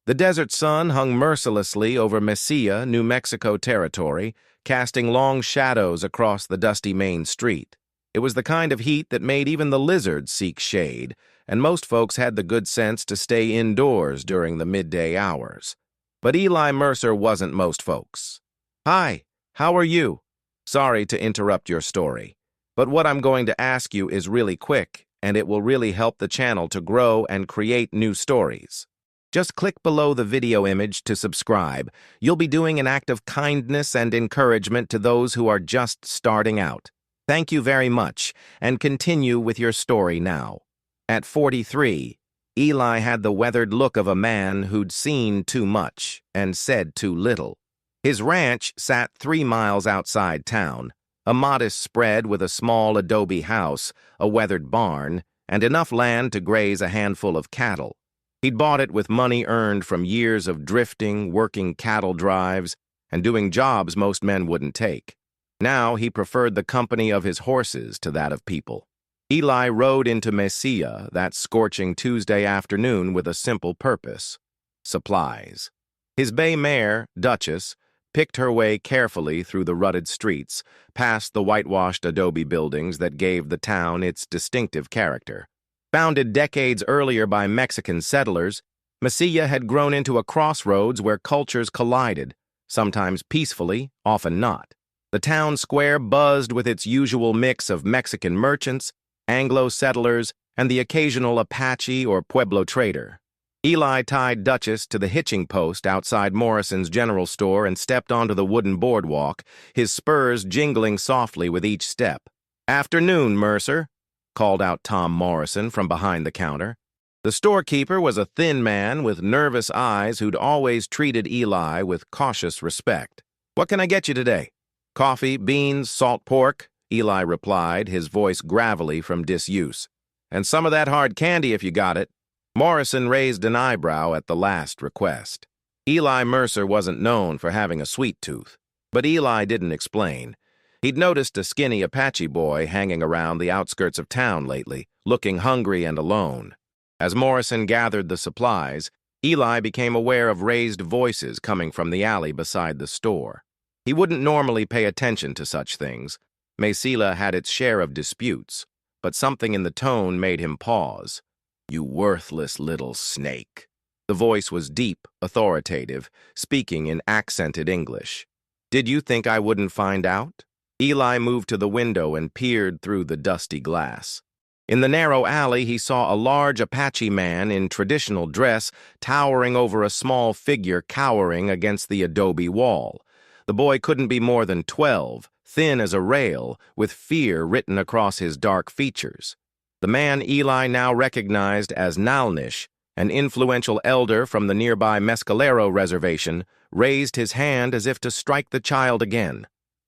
The desert sun hung mercilessly over Mesilla, New Mexico territory, casting long shadows across the dusty main street. It was the kind of heat that made even the lizards seek shade, and most folks had the good sense to stay indoors during the midday hours. But Eli Mercer wasn't most folks. "Hi, how are you? Sorry to interrupt your story, but what I'm going to ask you is really quick, and it will really help the channel to grow and create new stories. Just click below the video image to subscribe. You'll be doing an act of kindness and encouragement to those who are just starting out. Thank you very much, and continue with your story now." At 43, Eli had the weathered look of a man who'd seen too much and said too little. His ranch sat 3 miles outside town, a modest spread with a small adobe house, a weathered barn, and enough land to graze a handful of cattle. He'd bought it with money earned from years of drifting, working cattle drives, and doing jobs most men wouldn't take. Now he preferred the company of his horses to that of people. Eli rode into Mesilla that scorching Tuesday afternoon with a simple purpose: supplies. His bay mare, Duchess, picked her way carefully through the rutted streets, past the whitewashed adobe buildings that gave the town its distinctive character. Founded decades earlier by Mexican settlers, Mesilla had grown into a crossroads where cultures collided, sometimes peacefully, often not. The town square buzzed with its usual mix of Mexican merchants, Anglo settlers, and the occasional Apache or Pueblo trader. Eli tied Duchess to the hitching post outside Morrison's general store and stepped onto the wooden boardwalk, his spurs jingling softly with each step. "Afternoon, Mercer," called out Tom Morrison from behind the counter. The storekeeper was a thin man with nervous eyes who'd always treated Eli with cautious respect. "What can I get you today?" "Coffee, beans, salt pork," Eli replied, his voice gravelly from disuse. "And some of that hard candy if you got it." Morrison raised an eyebrow at the last request. Eli Mercer wasn't known for having a sweet tooth, but Eli didn't explain. He'd noticed a skinny Apache boy hanging around the outskirts of town lately, looking hungry and alone. As Morrison gathered the supplies, Eli became aware of raised voices coming from the alley beside the store. He wouldn't normally pay attention to such things. Mesilla had its share of disputes, but something in the tone made him pause. "You worthless little snake." The voice was deep, authoritative, speaking in accented English. "Did you think I wouldn't find out?" Eli moved to the window and peered through the dusty glass. In the narrow alley, he saw a large Apache man in traditional dress towering over a small figure cowering against the adobe wall. The boy couldn't be more than 12, thin as a rail, with fear written across his dark features. The man Eli now recognized as Nalnish, an influential elder from the nearby Mescalero reservation, raised his hand as if to strike the child again.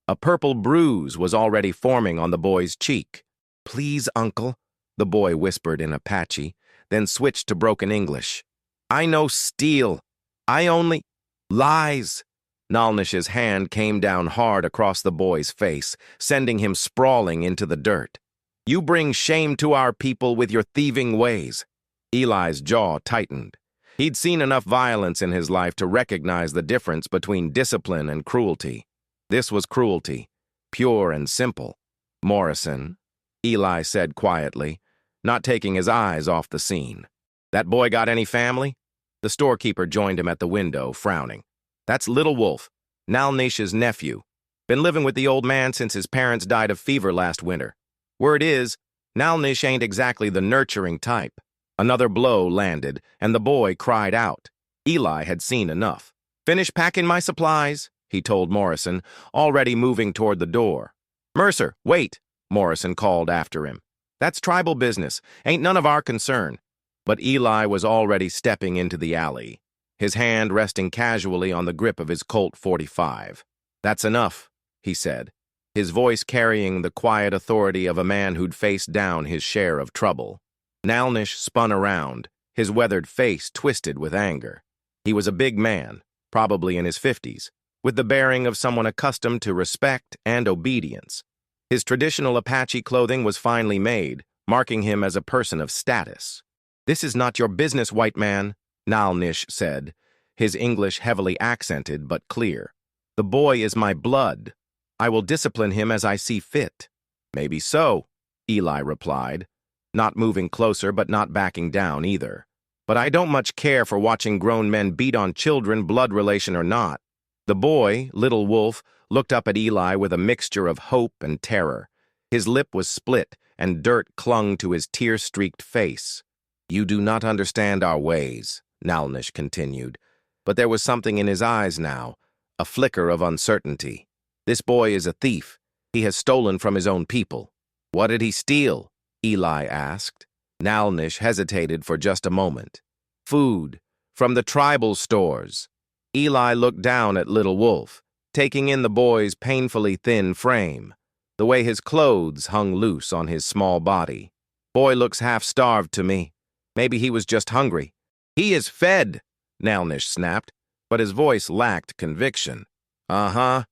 A purple bruise was already forming on the boy's cheek. "Please, uncle," the boy whispered in Apache, then switched to broken English. "I no steal. I only—" "Lies!" Nalnish's hand came down hard across the boy's face, sending him sprawling into the dirt. "You bring shame to our people with your thieving ways." Eli's jaw tightened. He'd seen enough violence in his life to recognize the difference between discipline and cruelty. This was cruelty, pure and simple. "Morrison," Eli said quietly, not taking his eyes off the scene. "That boy got any family?" The storekeeper joined him at the window, frowning. "That's Little Wolf, Nalnish's nephew. Been living with the old man since his parents died of fever last winter. Word is, Nalnish ain't exactly the nurturing type." Another blow landed, and the boy cried out. Eli had seen enough. "Finish packing my supplies," he told Morrison, already moving toward the door. "Mercer, wait," Morrison called after him. "That's tribal business. Ain't none of our concern." But Eli was already stepping into the alley, his hand resting casually on the grip of his Colt .45. "That's enough," he said, his voice carrying the quiet authority of a man who'd faced down his share of trouble. Nalnish spun around, his weathered face twisted with anger. He was a big man, probably in his 50s, with the bearing of someone accustomed to respect and obedience. His traditional Apache clothing was finely made, marking him as a person of status. "This is not your business, white man," Nalnish said, his English heavily accented but clear. "The boy is my blood. I will discipline him as I see fit." "Maybe so," Eli replied, not moving closer but not backing down either. "But I don't much care for watching grown men beat on children, blood relation or not." The boy, Little Wolf, looked up at Eli with a mixture of hope and terror. His lip was split, and dirt clung to his tear-streaked face. "You do not understand our ways," Nalnish continued. But there was something in his eyes now, a flicker of uncertainty. "This boy is a thief. He has stolen from his own people." "What did he steal?" Eli asked. Nalnish hesitated for just a moment. "Food, from the tribal stores." Eli looked down at Little Wolf, taking in the boy's painfully thin frame, the way his clothes hung loose on his small body. "Boy looks half-starved to me. Maybe he was just hungry." "He is fed," Nalnish snapped, but his voice lacked conviction. "Uh-huh."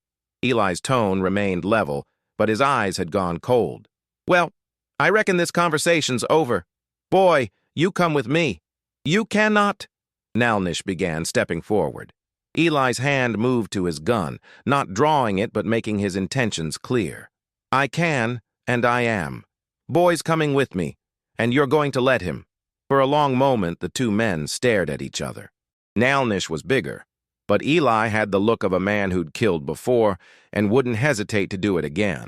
Eli's tone remained level, but his eyes had gone cold. "Well, I reckon this conversation's over. Boy, you come with me." "You cannot," Nalnish began, stepping forward. Eli's hand moved to his gun, not drawing it but making his intentions clear. "I can, and I am. Boy's coming with me, and you're going to let him." For a long moment, the two men stared at each other. Nalnish was bigger, but Eli had the look of a man who'd killed before and wouldn't hesitate to do it again.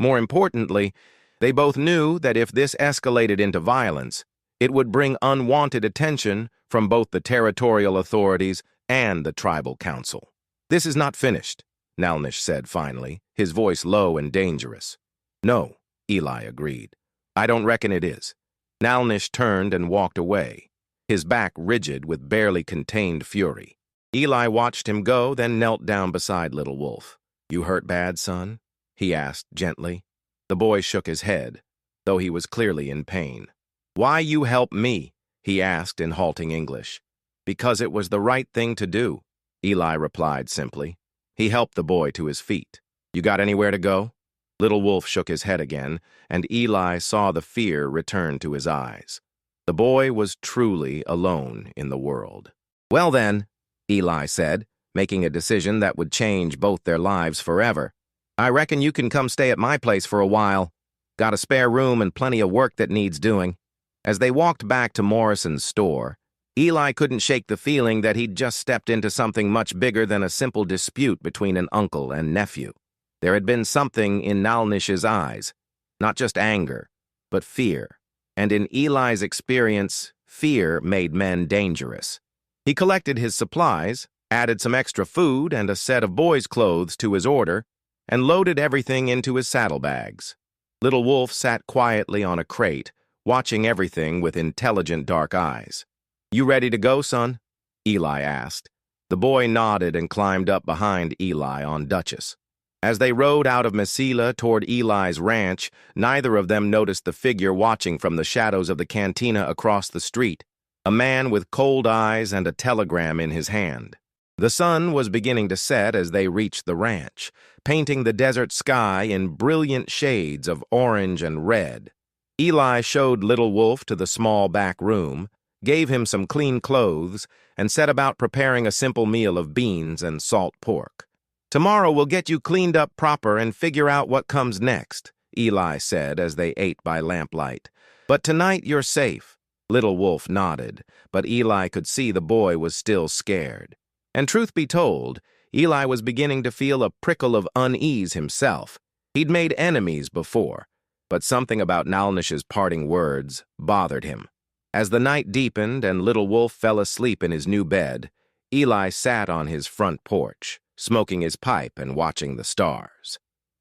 More importantly, they both knew that if this escalated into violence, it would bring unwanted attention from both the territorial authorities and the tribal council. "This is not finished," Nalnish said finally, his voice low and dangerous. "No," Eli agreed. "I don't reckon it is." Nalnish turned and walked away, his back rigid with barely contained fury. Eli watched him go, then knelt down beside Little Wolf. "You hurt bad, son?" he asked gently. The boy shook his head, though he was clearly in pain. "Why you help me?" he asked in halting English. "Because it was the right thing to do," Eli replied simply. He helped the boy to his feet. "You got anywhere to go?" Little Wolf shook his head again, and Eli saw the fear return to his eyes. The boy was truly alone in the world. "Well then," Eli said, making a decision that would change both their lives forever, "I reckon you can come stay at my place for a while. Got a spare room and plenty of work that needs doing." As they walked back to Morrison's store, Eli couldn't shake the feeling that he'd just stepped into something much bigger than a simple dispute between an uncle and nephew. There had been something in Nalnish's eyes, not just anger, but fear. And in Eli's experience, fear made men dangerous. He collected his supplies, added some extra food and a set of boys' clothes to his order, and loaded everything into his saddlebags. Little Wolf sat quietly on a crate, watching everything with intelligent dark eyes. "You ready to go, son?" Eli asked. The boy nodded and climbed up behind Eli on Duchess. As they rode out of Mesilla toward Eli's ranch, neither of them noticed the figure watching from the shadows of the cantina across the street, a man with cold eyes and a telegram in his hand. The sun was beginning to set as they reached the ranch, painting the desert sky in brilliant shades of orange and red. Eli showed Little Wolf to the small back room, gave him some clean clothes, and set about preparing a simple meal of beans and salt pork. "Tomorrow we'll get you cleaned up proper and figure out what comes next," Eli said as they ate by lamplight. "But tonight you're safe." Little Wolf nodded, but Eli could see the boy was still scared. And truth be told, Eli was beginning to feel a prickle of unease himself. He'd made enemies before, but something about Nalnish's parting words bothered him. As the night deepened and Little Wolf fell asleep in his new bed, Eli sat on his front porch, smoking his pipe and watching the stars.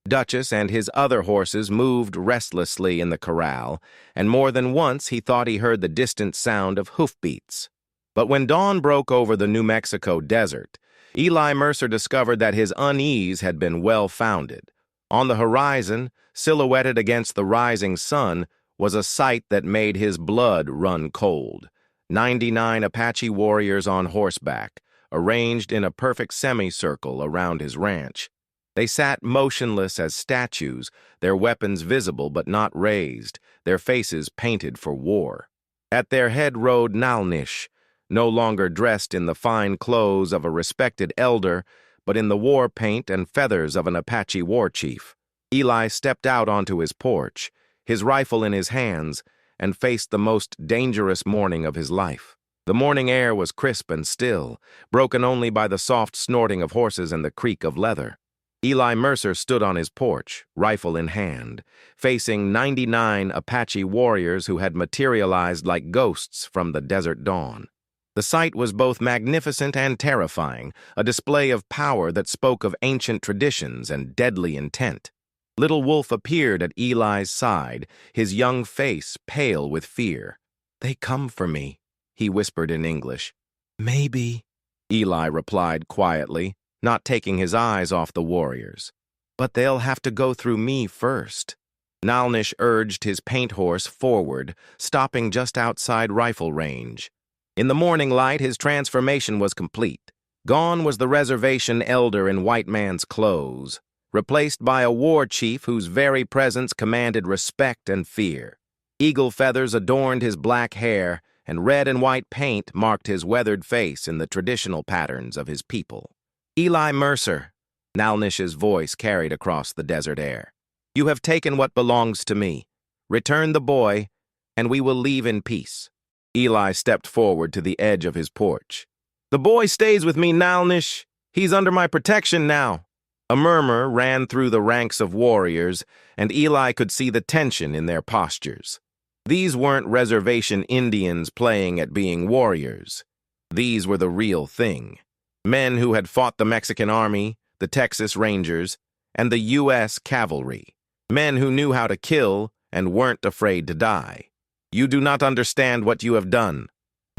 Duchess and his other horses moved restlessly in the corral, and more than once he thought he heard the distant sound of hoofbeats. But when dawn broke over the New Mexico desert, Eli Mercer discovered that his unease had been well-founded. On the horizon, silhouetted against the rising sun, was a sight that made his blood run cold. 99 Apache warriors on horseback, arranged in a perfect semicircle around his ranch. They sat motionless as statues, their weapons visible but not raised, their faces painted for war. At their head rode Nalnish, no longer dressed in the fine clothes of a respected elder, but in the war paint and feathers of an Apache war chief. Eli stepped out onto his porch, his rifle in his hands, and faced the most dangerous morning of his life. The morning air was crisp and still, broken only by the soft snorting of horses and the creak of leather. Eli Mercer stood on his porch, rifle in hand, facing 99 Apache warriors who had materialized like ghosts from the desert dawn. The sight was both magnificent and terrifying, a display of power that spoke of ancient traditions and deadly intent. Little Wolf appeared at Eli's side, his young face pale with fear. "They come for me," he whispered in English. "Maybe," Eli replied quietly, not taking his eyes off the warriors. "But they'll have to go through me first." Nalnish urged his paint horse forward, stopping just outside rifle range. In the morning light, his transformation was complete. Gone was the reservation elder in white man's clothes, replaced by a war chief whose very presence commanded respect and fear. Eagle feathers adorned his black hair, and red and white paint marked his weathered face in the traditional patterns of his people. "Eli Mercer," Nalnish's voice carried across the desert air. "You have taken what belongs to me. Return the boy, and we will leave in peace." Eli stepped forward to the edge of his porch. "The boy stays with me, Nalnish. He's under my protection now." A murmur ran through the ranks of warriors, and Eli could see the tension in their postures. These weren't reservation Indians playing at being warriors. These were the real thing. Men who had fought the Mexican Army, the Texas Rangers, and the U.S. Cavalry. Men who knew how to kill and weren't afraid to die. "You do not understand what you have done,"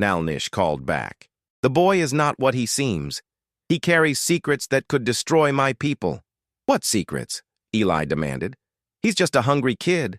Nalnish called back. "The boy is not what he seems. He carries secrets that could destroy my people." "What secrets?" Eli demanded. "He's just a hungry kid."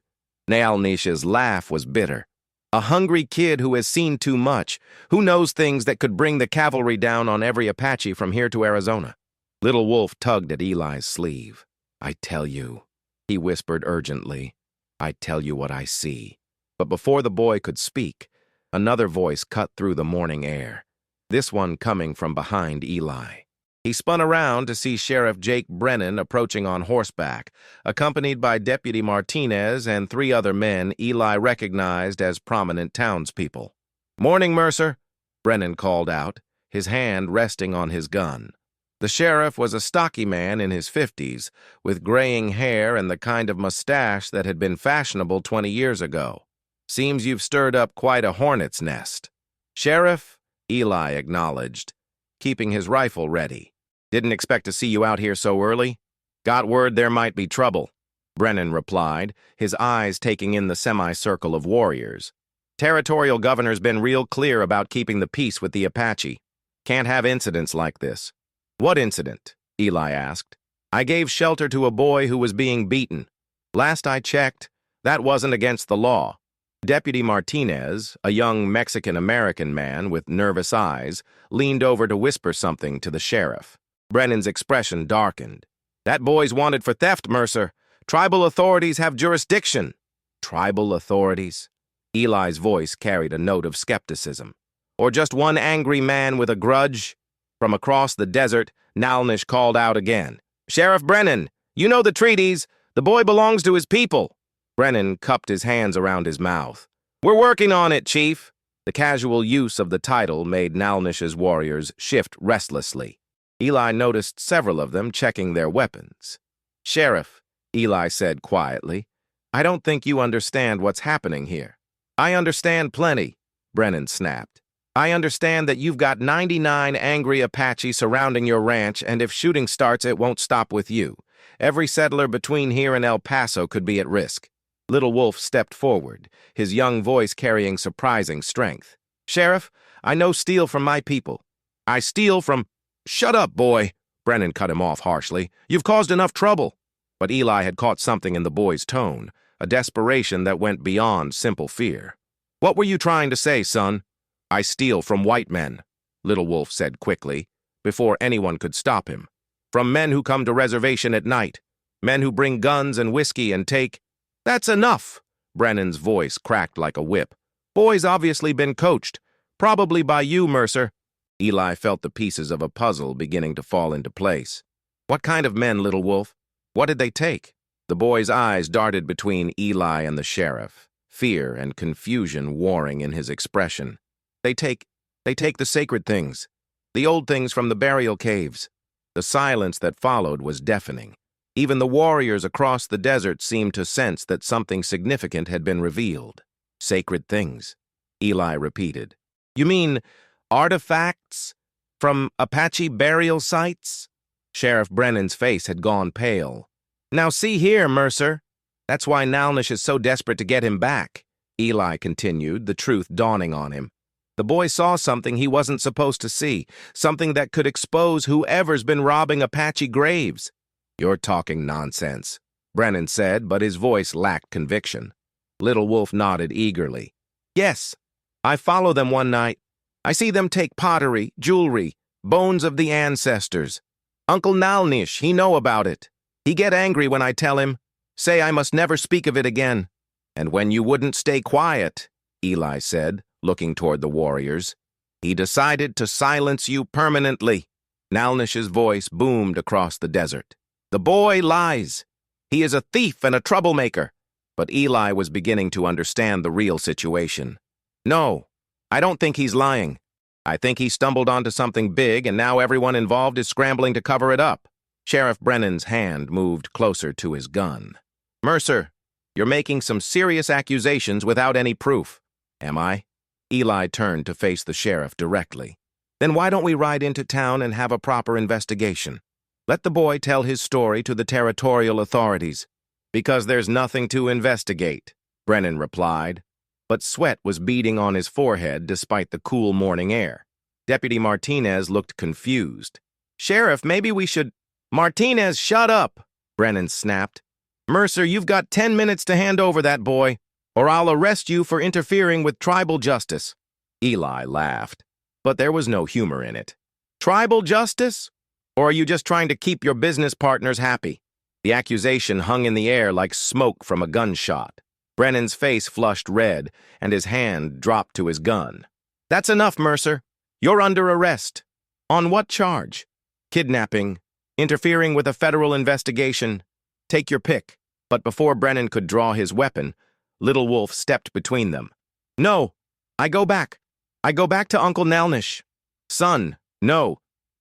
Nalnish's laugh was bitter. "A hungry kid who has seen too much, who knows things that could bring the cavalry down on every Apache from here to Arizona." Little Wolf tugged at Eli's sleeve. "I tell you," he whispered urgently, "I tell you what I see." But before the boy could speak, another voice cut through the morning air, this one coming from behind Eli. He spun around to see Sheriff Jake Brennan approaching on horseback, accompanied by Deputy Martinez and 3 other men Eli recognized as prominent townspeople. "Morning, Mercer," Brennan called out, his hand resting on his gun. The sheriff was a stocky man in his 50s, with graying hair and the kind of mustache that had been fashionable 20 years ago. "Seems you've stirred up quite a hornet's nest." "Sheriff," Eli acknowledged, keeping his rifle ready. "Didn't expect to see you out here so early." "Got word there might be trouble," Brennan replied, his eyes taking in the semicircle of warriors. "Territorial governor's been real clear about keeping the peace with the Apache. Can't have incidents like this." "What incident?" Eli asked. "I gave shelter to a boy who was being beaten. Last I checked, that wasn't against the law." Deputy Martinez, a young Mexican-American man with nervous eyes, leaned over to whisper something to the sheriff. Brennan's expression darkened. "That boy's wanted for theft, Mercer. Tribal authorities have jurisdiction." "Tribal authorities?" Eli's voice carried a note of skepticism. "Or just one angry man with a grudge?" From across the desert, Nalnish called out again. "Sheriff Brennan, you know the treaties. The boy belongs to his people." Brennan cupped his hands around his mouth. "We're working on it, Chief." The casual use of the title made Nalnish's warriors shift restlessly. Eli noticed several of them checking their weapons. "Sheriff," Eli said quietly, "I don't think you understand what's happening here." "I understand plenty," Brennan snapped. "I understand that you've got 99 angry Apache surrounding your ranch, and if shooting starts, it won't stop with you. Every settler between here and El Paso could be at risk." Little Wolf stepped forward, his young voice carrying surprising strength. "Sheriff, I know steal from my people. I steal from—" "Shut up, boy," Brennan cut him off harshly. "You've caused enough trouble." But Eli had caught something in the boy's tone, a desperation that went beyond simple fear. "What were you trying to say, son?" "I steal from white men," Little Wolf said quickly, before anyone could stop him. "From men who come to reservation at night, men who bring guns and whiskey and take—" "That's enough!" Brennan's voice cracked like a whip. "Boy's obviously been coached. Probably by you, Mercer. Eli felt the pieces of a puzzle beginning to fall into place. What kind of men, little wolf? What did they take? The boy's eyes darted between Eli and the sheriff, fear and confusion warring in his expression. They take the sacred things, the old things from the burial caves. The silence that followed was deafening. Even the warriors across the desert seemed to sense that something significant had been revealed. Sacred things, Eli repeated. You mean artifacts from Apache burial sites? Sheriff Brennan's face had gone pale. Now see here, Mercer. That's why Nalnish is so desperate to get him back, Eli continued, the truth dawning on him. The boy saw something he wasn't supposed to see, something that could expose whoever's been robbing Apache graves. You're talking nonsense, Brennan said, but his voice lacked conviction. Little Wolf nodded eagerly. Yes, I follow them one night. I see them take pottery, jewelry, bones of the ancestors. Uncle Nalnish, he know about it. He get angry when I tell him, say I must never speak of it again. And when you wouldn't stay quiet, Eli said, looking toward the warriors, he decided to silence you permanently. Nalnish's voice boomed across the desert. The boy lies. He is a thief and a troublemaker. But Eli was beginning to understand the real situation. No, I don't think he's lying. I think he stumbled onto something big and now everyone involved is scrambling to cover it up. Sheriff Brennan's hand moved closer to his gun. Mercer, you're making some serious accusations without any proof. Am I? Eli turned to face the sheriff directly. Then why don't we ride into town and have a proper investigation? Let the boy tell his story to the territorial authorities. Because there's nothing to investigate, Brennan replied. But sweat was beading on his forehead despite the cool morning air. Deputy Martinez looked confused. Sheriff, maybe we should— Martinez, shut up, Brennan snapped. Mercer, you've got 10 minutes to hand over that boy, or I'll arrest you for interfering with tribal justice. Eli laughed, but there was no humor in it. Tribal justice? Or are you just trying to keep your business partners happy? The accusation hung in the air like smoke from a gunshot. Brennan's face flushed red, and his hand dropped to his gun. That's enough, Mercer. You're under arrest. On what charge? Kidnapping, interfering with a federal investigation. Take your pick. But before Brennan could draw his weapon, Little Wolf stepped between them. No, I go back. I go back to Uncle Nalnish. Son, no,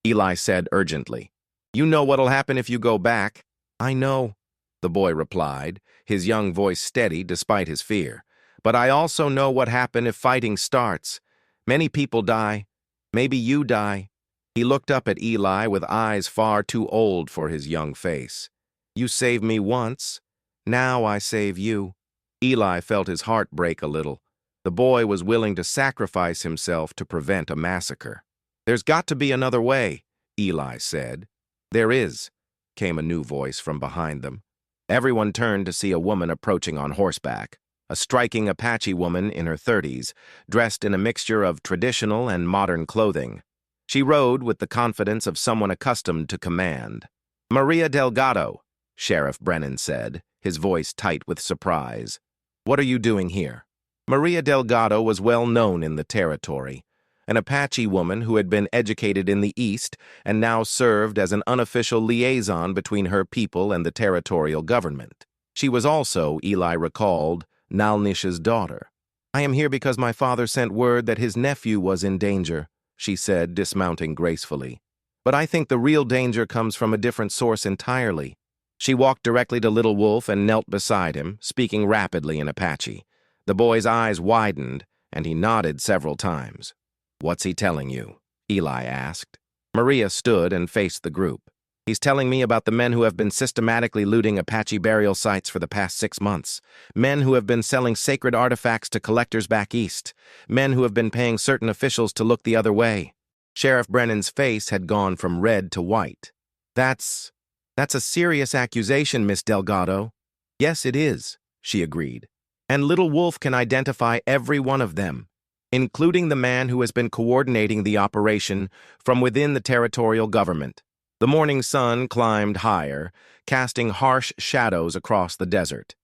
Eli said urgently. You know what'll happen if you go back. I know, the boy replied, his young voice steady despite his fear. But I also know what happens if fighting starts. Many people die. Maybe you die. He looked up at Eli with eyes far too old for his young face. You saved me once. Now I save you. Eli felt his heart break a little. The boy was willing to sacrifice himself to prevent a massacre. There's got to be another way, Eli said. There is, came a new voice from behind them. Everyone turned to see a woman approaching on horseback, a striking Apache woman in her 30s, dressed in a mixture of traditional and modern clothing. She rode with the confidence of someone accustomed to command. Maria Delgado, Sheriff Brennan said, his voice tight with surprise. What are you doing here? Maria Delgado was well known in the territory, an Apache woman who had been educated in the East and now served as an unofficial liaison between her people and the territorial government. She was also, Eli recalled, Nalnish's daughter. I am here because my father sent word that his nephew was in danger, she said, dismounting gracefully. But I think the real danger comes from a different source entirely. She walked directly to Little Wolf and knelt beside him, speaking rapidly in Apache. The boy's eyes widened, and he nodded several times. What's he telling you? Eli asked. Maria stood and faced the group. He's telling me about the men who have been systematically looting Apache burial sites for the past 6 months. Men who have been selling sacred artifacts to collectors back east. Men who have been paying certain officials to look the other way. Sheriff Brennan's face had gone from red to white. That's a serious accusation, Miss Delgado. Yes, it is, she agreed. And Little Wolf can identify every one of them, including the man who has been coordinating the operation from within the territorial government. The morning sun climbed higher, casting harsh shadows across the desert.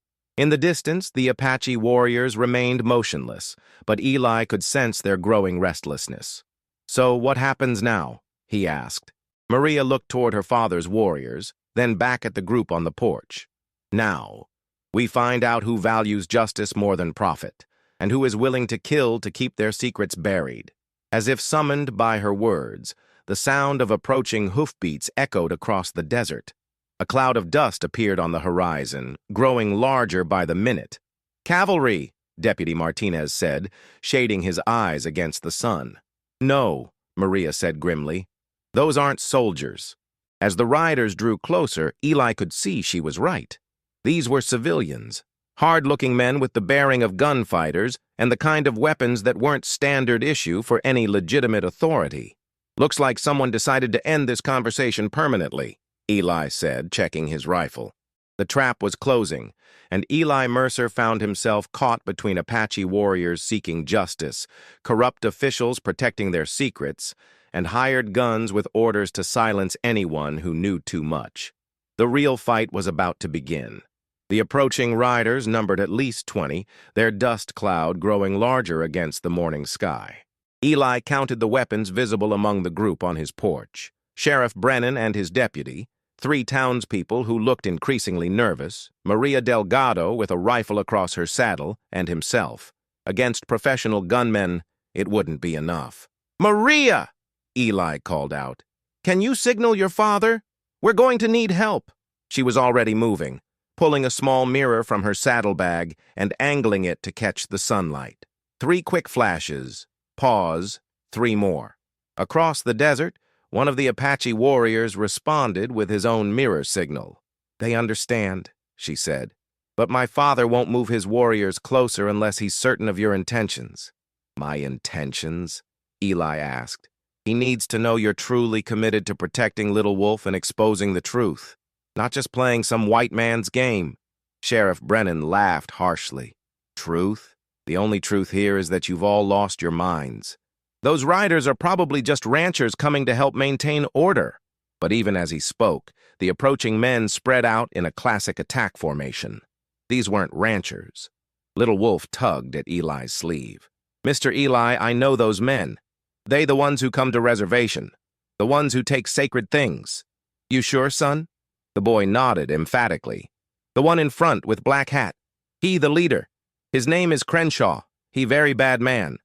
In the distance, the Apache warriors remained motionless, but Eli could sense their growing restlessness. "So what happens now?" he asked. Maria looked toward her father's warriors, then back at the group on the porch. "Now, we find out who values justice more than profit, and who is willing to kill to keep their secrets buried." As if summoned by her words, the sound of approaching hoofbeats echoed across the desert. A cloud of dust appeared on the horizon, growing larger by the minute. "Cavalry," Deputy Martinez said, shading his eyes against the sun. "No," Maria said grimly. "Those aren't soldiers." As the riders drew closer, Eli could see she was right. These were civilians, hard-looking men with the bearing of gunfighters and the kind of weapons that weren't standard issue for any legitimate authority. "Looks like someone decided to end this conversation permanently," Eli said, checking his rifle. The trap was closing, and Eli Mercer found himself caught between Apache warriors seeking justice, corrupt officials protecting their secrets, and hired guns with orders to silence anyone who knew too much. The real fight was about to begin. The approaching riders numbered at least 20, their dust cloud growing larger against the morning sky. Eli counted the weapons visible among the group on his porch. Sheriff Brennan and his deputy, 3 townspeople who looked increasingly nervous, Maria Delgado with a rifle across her saddle, and himself. Against professional gunmen, it wouldn't be enough. "Maria!" Eli called out. "Can you signal your father? We're going to need help." She was already moving, pulling a small mirror from her saddlebag and angling it to catch the sunlight. 3 quick flashes, pause, 3 more. Across the desert, one of the Apache warriors responded with his own mirror signal. "They understand," she said. "But my father won't move his warriors closer unless he's certain of your intentions." "My intentions?" Eli asked. "He needs to know you're truly committed to protecting Little Wolf and exposing the truth, not just playing some white man's game." Sheriff Brennan laughed harshly. "Truth? The only truth here is that you've all lost your minds. Those riders are probably just ranchers coming to help maintain order." But even as he spoke, the approaching men spread out in a classic attack formation. These weren't ranchers. Little Wolf tugged at Eli's sleeve. "Mr. Eli, I know those men. They the ones who come to reservation. The ones who take sacred things." "You sure, son?" The boy nodded emphatically. "The one in front with black hat. He the leader. His name is Crenshaw. He very bad man."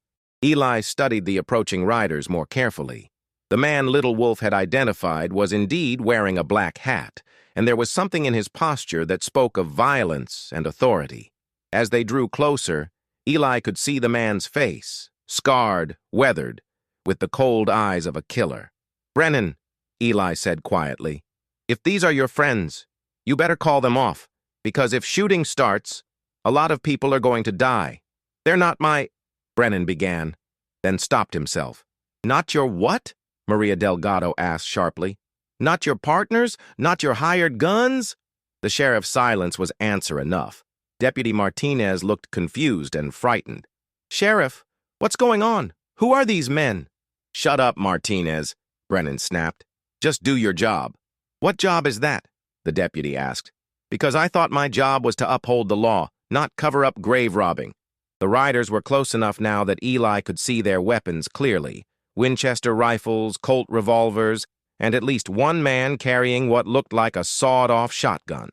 Eli studied the approaching riders more carefully. The man Little Wolf had identified was indeed wearing a black hat, and there was something in his posture that spoke of violence and authority. As they drew closer, Eli could see the man's face, scarred, weathered, with the cold eyes of a killer. "Brennan," Eli said quietly, "if these are your friends, you better call them off, because if shooting starts, a lot of people are going to die. They're not my—" Brennan began, then stopped himself. "Not your what?" Maria Delgado asked sharply. "Not your partners? Not your hired guns?" The sheriff's silence was answer enough. Deputy Martinez looked confused and frightened. "Sheriff, what's going on? Who are these men?" "Shut up, Martinez," Brennan snapped. "Just do your job." "What job is that?" the deputy asked. "Because I thought my job was to uphold the law, not cover up grave robbing." The riders were close enough now that Eli could see their weapons clearly. Winchester rifles, Colt revolvers, and at least one man carrying what looked like a sawed-off shotgun.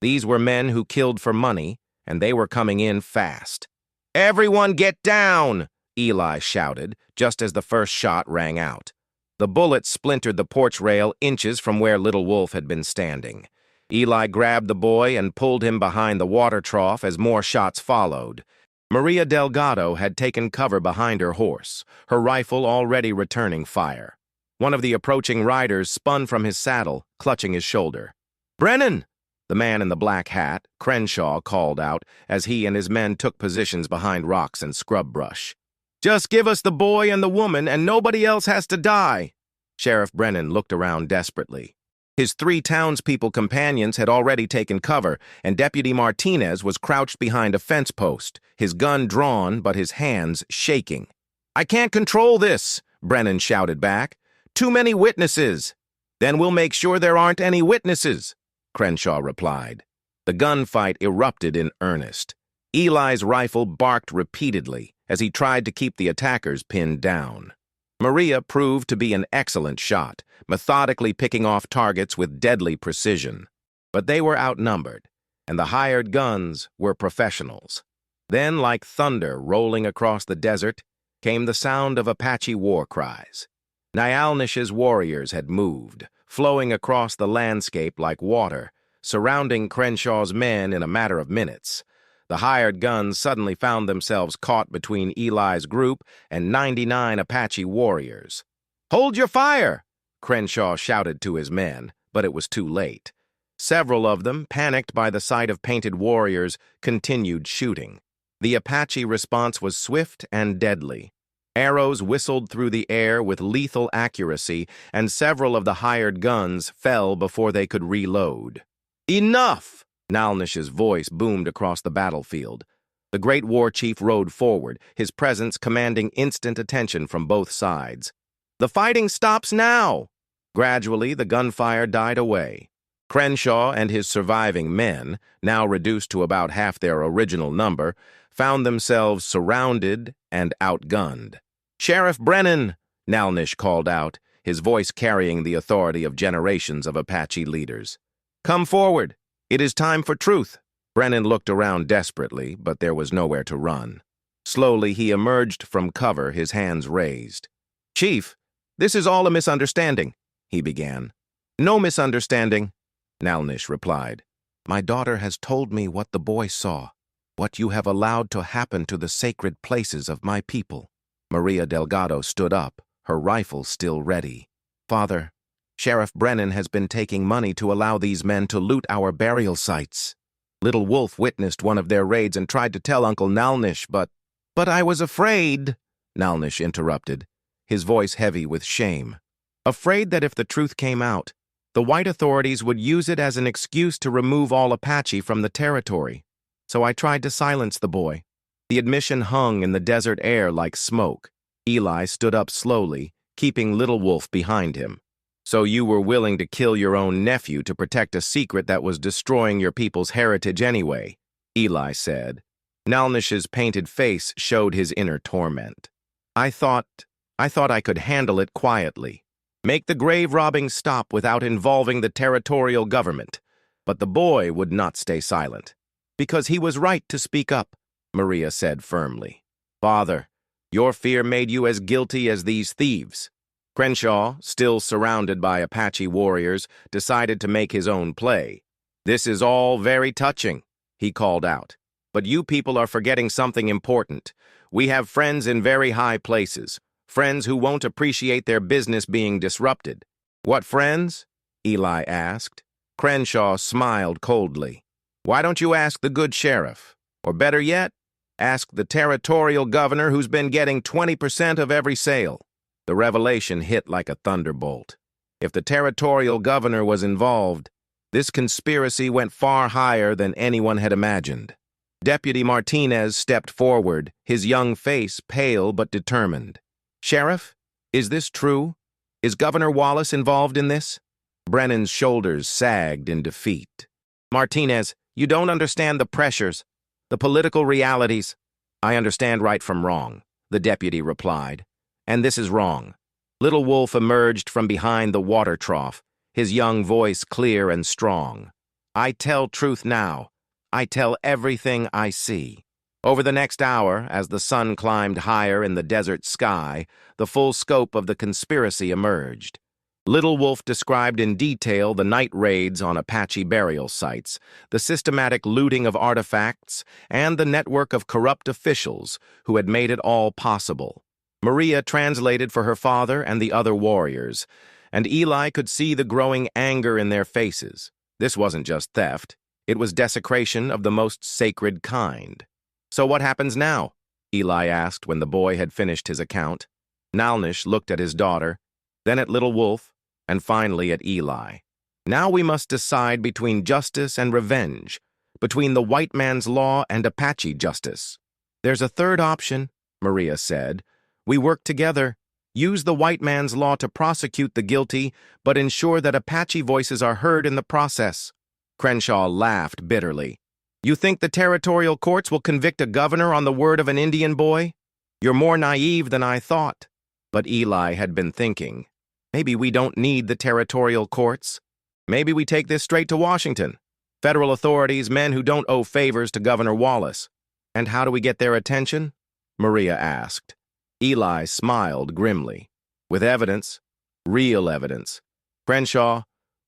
These were men who killed for money, and they were coming in fast. "Everyone get down!" Eli shouted, just as the first shot rang out. The bullet splintered the porch rail inches from where Little Wolf had been standing. Eli grabbed the boy and pulled him behind the water trough as more shots followed. Maria Delgado had taken cover behind her horse, her rifle already returning fire. One of the approaching riders spun from his saddle, clutching his shoulder. "Brennan!" The man in the black hat, Crenshaw, called out as he and his men took positions behind rocks and scrub brush. "Just give us the boy and the woman, and nobody else has to die." Sheriff Brennan looked around desperately. His 3 townspeople companions had already taken cover, and Deputy Martinez was crouched behind a fence post, his gun drawn but his hands shaking. "I can't control this," Brennan shouted back. "Too many witnesses." "Then we'll make sure there aren't any witnesses," Crenshaw replied. The gunfight erupted in earnest. Eli's rifle barked repeatedly as he tried to keep the attackers pinned down. Maria proved to be an excellent shot, methodically picking off targets with deadly precision. But they were outnumbered, and the hired guns were professionals. Then, like thunder rolling across the desert, came the sound of Apache war cries. Nyalnish's warriors had moved, flowing across the landscape like water, surrounding Crenshaw's men in a matter of minutes. The hired guns suddenly found themselves caught between Eli's group and 99 Apache warriors. "Hold your fire!" Crenshaw shouted to his men, but it was too late. Several of them, panicked by the sight of painted warriors, continued shooting. The Apache response was swift and deadly. Arrows whistled through the air with lethal accuracy, and several of the hired guns fell before they could reload. "Enough!" Nalnish's voice boomed across the battlefield. The great war chief rode forward, his presence commanding instant attention from both sides. "The fighting stops now!" Gradually, the gunfire died away. Crenshaw and his surviving men, now reduced to about half their original number, found themselves surrounded and outgunned. "Sheriff Brennan!" Nalnish called out, his voice carrying the authority of generations of Apache leaders. "Come forward! It is time for truth." Brennan looked around desperately, but there was nowhere to run. Slowly, he emerged from cover, his hands raised. "Chief, this is all a misunderstanding," he began. "No misunderstanding," Nalnish replied. "My daughter has told me what the boy saw, what you have allowed to happen to the sacred places of my people." Maria Delgado stood up, her rifle still ready. "Father, Sheriff Brennan has been taking money to allow these men to loot our burial sites. Little Wolf witnessed one of their raids and tried to tell Uncle Nalnish, but I was afraid," Nalnish interrupted, his voice heavy with shame. "Afraid that if the truth came out, the white authorities would use it as an excuse to remove all Apache from the territory. So I tried to silence the boy." The admission hung in the desert air like smoke. Eli stood up slowly, keeping Little Wolf behind him. "So you were willing to kill your own nephew to protect a secret that was destroying your people's heritage anyway," Eli said. Nalnish's painted face showed his inner torment. I thought I could handle it quietly. Make the grave robbing stop without involving the territorial government." But the boy would not stay silent. "Because he was right to speak up," Maria said firmly. "Father, your fear made you as guilty as these thieves." Crenshaw, still surrounded by Apache warriors, decided to make his own play. "This is all very touching," he called out. "But you people are forgetting something important. We have friends in very high places, friends who won't appreciate their business being disrupted." "What friends?" Eli asked. Crenshaw smiled coldly. "Why don't you ask the good sheriff? Or better yet, ask the territorial governor who's been getting 20% of every sale." The revelation hit like a thunderbolt. If the territorial governor was involved, this conspiracy went far higher than anyone had imagined. Deputy Martinez stepped forward, his young face pale but determined. "Sheriff, is this true? Is Governor Wallace involved in this?" Brennan's shoulders sagged in defeat. "Martinez, you don't understand the pressures, the political realities." "I understand right from wrong," the deputy replied. "And this is wrong." Little Wolf emerged from behind the water trough, his young voice clear and strong. "I tell truth now. I tell everything I see." Over the next hour, as the sun climbed higher in the desert sky, the full scope of the conspiracy emerged. Little Wolf described in detail the night raids on Apache burial sites, the systematic looting of artifacts, and the network of corrupt officials who had made it all possible. Maria translated for her father and the other warriors, and Eli could see the growing anger in their faces. This wasn't just theft, it was desecration of the most sacred kind. "So what happens now?" Eli asked when the boy had finished his account. Nalnish looked at his daughter, then at Little Wolf, and finally at Eli. "Now we must decide between justice and revenge, between the white man's law and Apache justice." "There's a third option," Maria said. "We work together, use the white man's law to prosecute the guilty, but ensure that Apache voices are heard in the process." Crenshaw laughed bitterly. You think the territorial courts will convict a governor on the word of an Indian boy? You're more naive than I thought. But Eli had been thinking. Maybe we don't need the territorial courts. Maybe we take this straight to Washington. Federal authorities, men who don't owe favors to Governor Wallace. And how do we get their attention? Maria asked. Eli smiled grimly. With evidence. Real evidence. Crenshaw,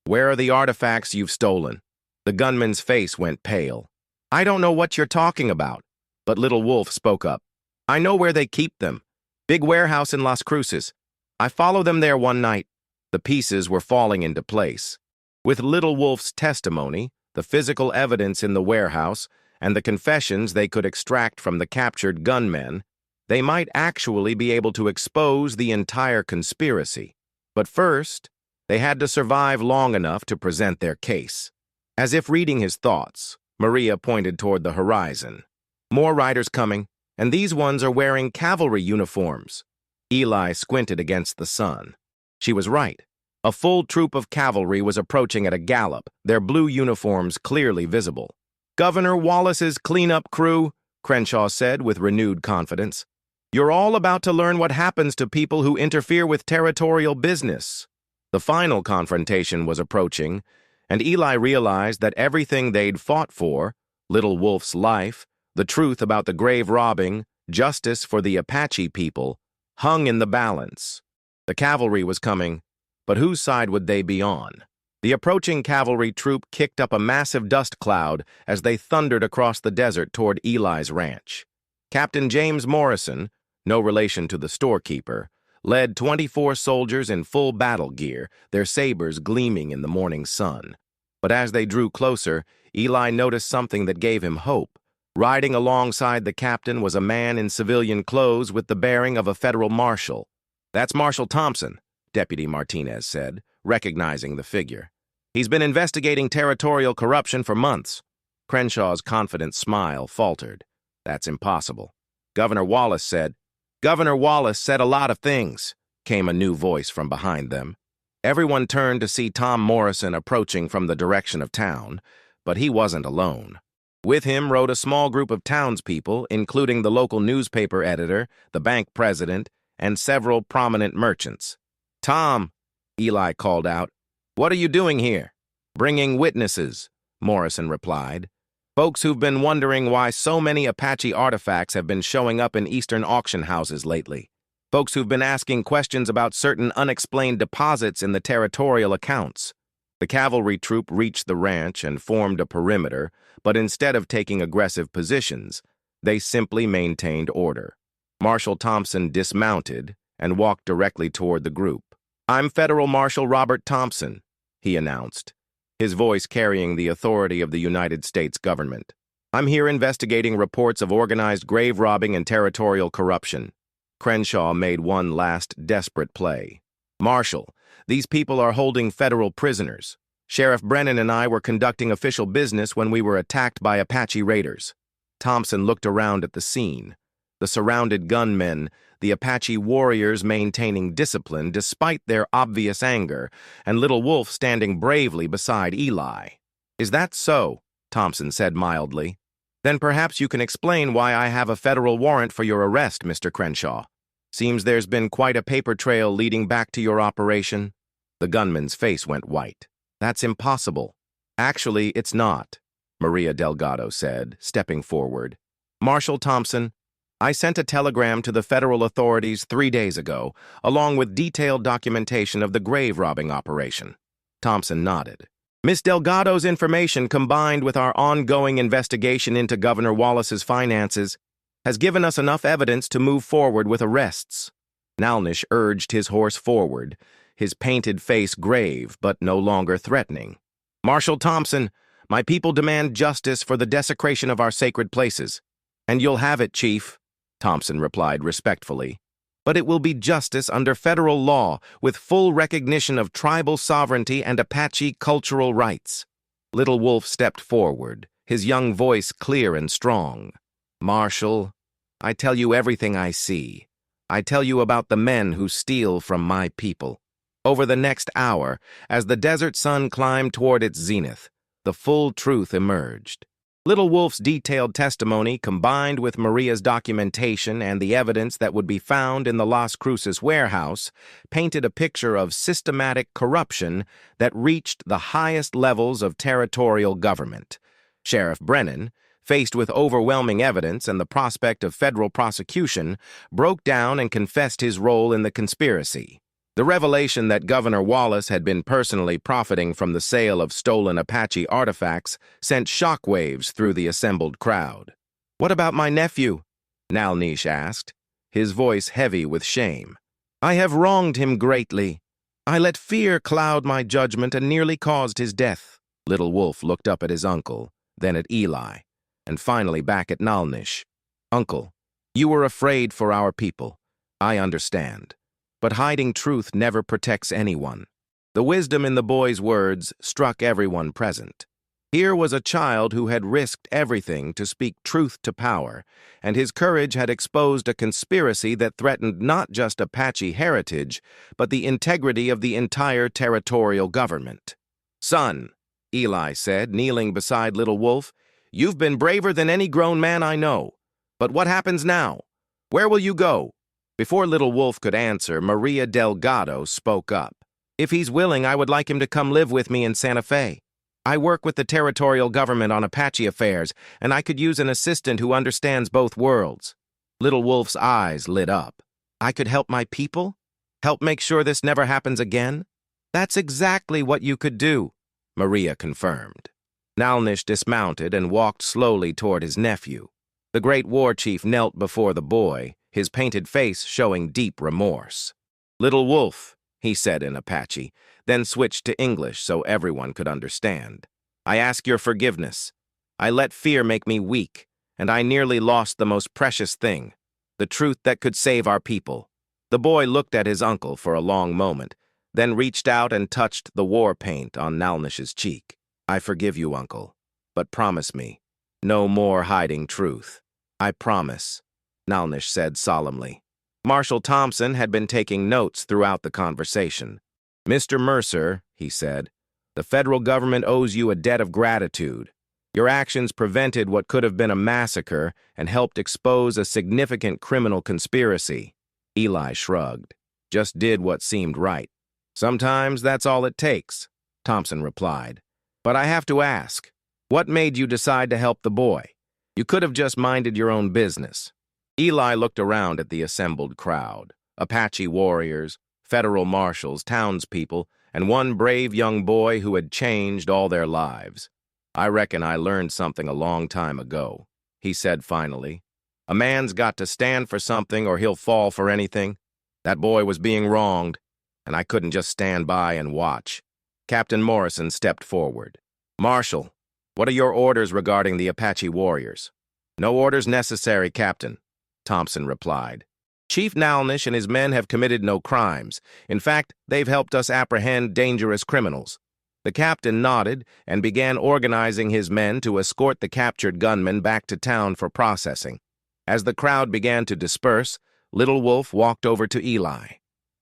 where are the artifacts you've stolen? The gunman's face went pale. I don't know what you're talking about. But Little Wolf spoke up. I know where they keep them. Big warehouse in Las Cruces. I followed them there one night. The pieces were falling into place. With Little Wolf's testimony, the physical evidence in the warehouse, and the confessions they could extract from the captured gunmen, they might actually be able to expose the entire conspiracy. But first, they had to survive long enough to present their case. As if reading his thoughts, Maria pointed toward the horizon. More riders coming, and these ones are wearing cavalry uniforms. Eli squinted against the sun. She was right. A full troop of cavalry was approaching at a gallop, their blue uniforms clearly visible. Governor Wallace's cleanup crew, Crenshaw said with renewed confidence. You're all about to learn what happens to people who interfere with territorial business. The final confrontation was approaching, and Eli realized that everything they'd fought for, Little Wolf's life, the truth about the grave robbing, justice for the Apache people, hung in the balance. The cavalry was coming, but whose side would they be on? The approaching cavalry troop kicked up a massive dust cloud as they thundered across the desert toward Eli's ranch. Captain James Morrison, no relation to the storekeeper, led 24 soldiers in full battle gear, their sabers gleaming in the morning sun. But as they drew closer, Eli noticed something that gave him hope. Riding alongside the captain was a man in civilian clothes with the bearing of a federal marshal. That's Marshal Thompson, Deputy Martinez said, recognizing the figure. He's been investigating territorial corruption for months. Crenshaw's confident smile faltered. That's impossible. Governor Wallace said a lot of things, came a new voice from behind them. Everyone turned to see Tom Morrison approaching from the direction of town, but he wasn't alone. With him rode a small group of townspeople, including the local newspaper editor, the bank president, and several prominent merchants. Tom, Eli called out, what are you doing here? Bringing witnesses, Morrison replied. Folks who've been wondering why so many Apache artifacts have been showing up in eastern auction houses lately. Folks who've been asking questions about certain unexplained deposits in the territorial accounts. The cavalry troop reached the ranch and formed a perimeter, but instead of taking aggressive positions, they simply maintained order. Marshal Thompson dismounted and walked directly toward the group. I'm Federal Marshal Robert Thompson, he announced, his voice carrying the authority of the United States government. I'm here investigating reports of organized grave robbing and territorial corruption. Crenshaw made one last desperate play. Marshal, these people are holding federal prisoners. Sheriff Brennan and I were conducting official business when we were attacked by Apache raiders. Thompson looked around at the scene. The surrounded gunmen, the Apache warriors maintaining discipline despite their obvious anger, and Little Wolf standing bravely beside Eli. Is that so? Thompson said mildly. Then perhaps you can explain why I have a federal warrant for your arrest, Mr. Crenshaw. Seems there's been quite a paper trail leading back to your operation. The gunman's face went white. That's impossible. Actually, it's not, Maria Delgado said, stepping forward. Marshal Thompson, I sent a telegram to the federal authorities 3 days ago, along with detailed documentation of the grave robbing operation. Thompson nodded. Miss Delgado's information, combined with our ongoing investigation into Governor Wallace's finances, has given us enough evidence to move forward with arrests. Nalnish urged his horse forward, his painted face grave but no longer threatening. Marshal Thompson, my people demand justice for the desecration of our sacred places. And you'll have it, Chief, Thompson replied respectfully. But it will be justice under federal law with full recognition of tribal sovereignty and Apache cultural rights. Little Wolf stepped forward, his young voice clear and strong. Marshal, I tell you everything I see. I tell you about the men who steal from my people. Over the next hour, as the desert sun climbed toward its zenith, the full truth emerged. Little Wolf's detailed testimony, combined with Maria's documentation and the evidence that would be found in the Las Cruces warehouse, painted a picture of systematic corruption that reached the highest levels of territorial government. Sheriff Brennan, faced with overwhelming evidence and the prospect of federal prosecution, broke down and confessed his role in the conspiracy. The revelation that Governor Wallace had been personally profiting from the sale of stolen Apache artifacts sent shockwaves through the assembled crowd. "What about my nephew?" Nalnish asked, his voice heavy with shame. "I have wronged him greatly. I let fear cloud my judgment and nearly caused his death." Little Wolf looked up at his uncle, then at Eli, and finally back at Nalnish. "Uncle, you were afraid for our people. I understand. But hiding truth never protects anyone." The wisdom in the boy's words struck everyone present. Here was a child who had risked everything to speak truth to power, and his courage had exposed a conspiracy that threatened not just Apache heritage, but the integrity of the entire territorial government. "Son," Eli said, kneeling beside Little Wolf, "you've been braver than any grown man I know. But what happens now? Where will you go?" Before Little Wolf could answer, Maria Delgado spoke up. "If he's willing, I would like him to come live with me in Santa Fe. I work with the territorial government on Apache affairs, and I could use an assistant who understands both worlds." Little Wolf's eyes lit up. "I could help my people? Help make sure this never happens again?" "That's exactly what you could do," Maria confirmed. Nalnish dismounted and walked slowly toward his nephew. The great war chief knelt before the boy, his painted face showing deep remorse. "Little Wolf," he said in Apache, then switched to English so everyone could understand. "I ask your forgiveness. I let fear make me weak, and I nearly lost the most precious thing, the truth that could save our people." The boy looked at his uncle for a long moment, then reached out and touched the war paint on Nalnish's cheek. "I forgive you, uncle, but promise me, no more hiding truth." "I promise," Nalnish said solemnly. Marshal Thompson had been taking notes throughout the conversation. "Mr. Mercer," he said, "the federal government owes you a debt of gratitude. Your actions prevented what could have been a massacre and helped expose a significant criminal conspiracy." Eli shrugged. "Just did what seemed right." "Sometimes that's all it takes," Thompson replied. "But I have to ask, what made you decide to help the boy? You could have just minded your own business." Eli looked around at the assembled crowd. Apache warriors, federal marshals, townspeople, and one brave young boy who had changed all their lives. "I reckon I learned something a long time ago," he said finally. "A man's got to stand for something or he'll fall for anything. That boy was being wronged, and I couldn't just stand by and watch." Captain Morrison stepped forward. "Marshal, what are your orders regarding the Apache warriors?" "No orders necessary, Captain," Thompson replied. "Chief Nalnish and his men have committed no crimes. In fact, they've helped us apprehend dangerous criminals." The captain nodded and began organizing his men to escort the captured gunmen back to town for processing. As the crowd began to disperse, Little Wolf walked over to Eli.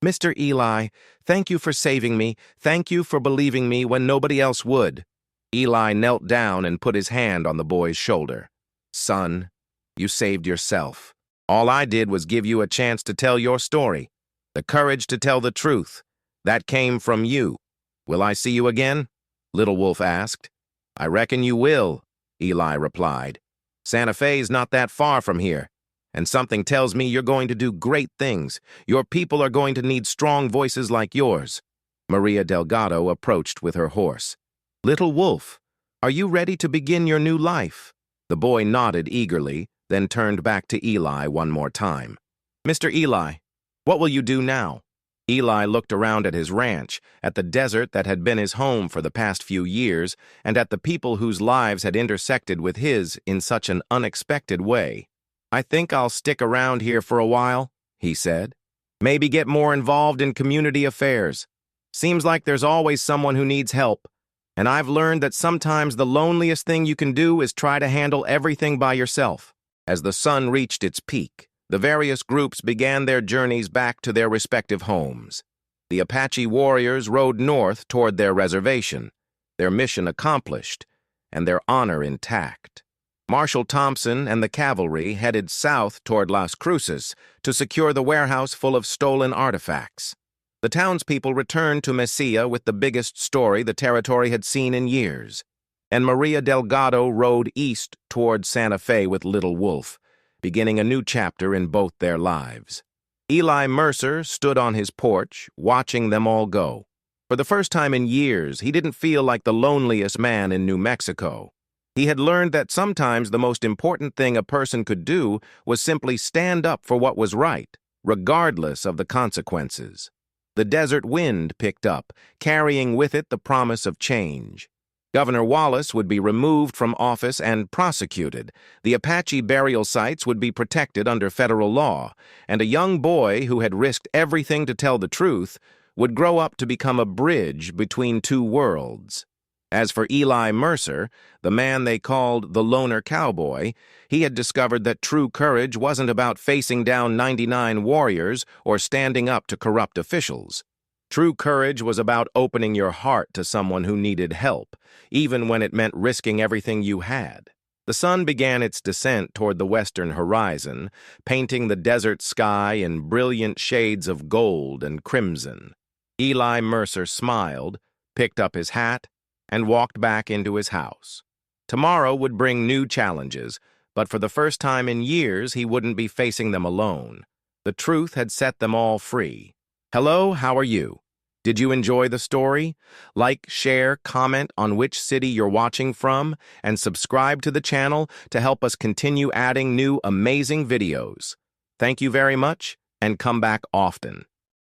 "Mr. Eli, thank you for saving me. Thank you for believing me when nobody else would." Eli knelt down and put his hand on the boy's shoulder. "Son, you saved yourself. All I did was give you a chance to tell your story, the courage to tell the truth. That came from you. Will I see you again?" Little Wolf asked. "I reckon you will," Eli replied. "Santa Fe's not that far from here, and something tells me you're going to do great things. Your people are going to need strong voices like yours." Maria Delgado approached with her horse. "Little Wolf, are you ready to begin your new life?" The boy nodded eagerly, then turned back to Eli one more time. "Mr. Eli, what will you do now?" Eli looked around at his ranch, at the desert that had been his home for the past few years, and at the people whose lives had intersected with his in such an unexpected way. "I think I'll stick around here for a while," he said. "Maybe get more involved in community affairs. Seems like there's always someone who needs help, and I've learned that sometimes the loneliest thing you can do is try to handle everything by yourself." As the sun reached its peak, the various groups began their journeys back to their respective homes. The Apache warriors rode north toward their reservation, their mission accomplished, and their honor intact. Marshal Thompson and the cavalry headed south toward Las Cruces to secure the warehouse full of stolen artifacts. The townspeople returned to Mesilla with the biggest story the territory had seen in years, and Maria Delgado rode east toward Santa Fe with Little Wolf, beginning a new chapter in both their lives. Eli Mercer stood on his porch, watching them all go. For the first time in years, he didn't feel like the loneliest man in New Mexico. He had learned that sometimes the most important thing a person could do was simply stand up for what was right, regardless of the consequences. The desert wind picked up, carrying with it the promise of change. Governor Wallace would be removed from office and prosecuted. The Apache burial sites would be protected under federal law, and a young boy who had risked everything to tell the truth would grow up to become a bridge between two worlds. As for Eli Mercer, the man they called the loner cowboy, he had discovered that true courage wasn't about facing down 99 warriors or standing up to corrupt officials. True courage was about opening your heart to someone who needed help, even when it meant risking everything you had. The sun began its descent toward the western horizon, painting the desert sky in brilliant shades of gold and crimson. Eli Mercer smiled, picked up his hat, and walked back into his house. Tomorrow would bring new challenges, but for the first time in years he wouldn't be facing them alone. The truth had set them all free. Hello, how are you? Did you enjoy the story? Like, share, comment on which city you're watching from, and subscribe to the channel to help us continue adding new amazing videos. Thank you very much, and come back often.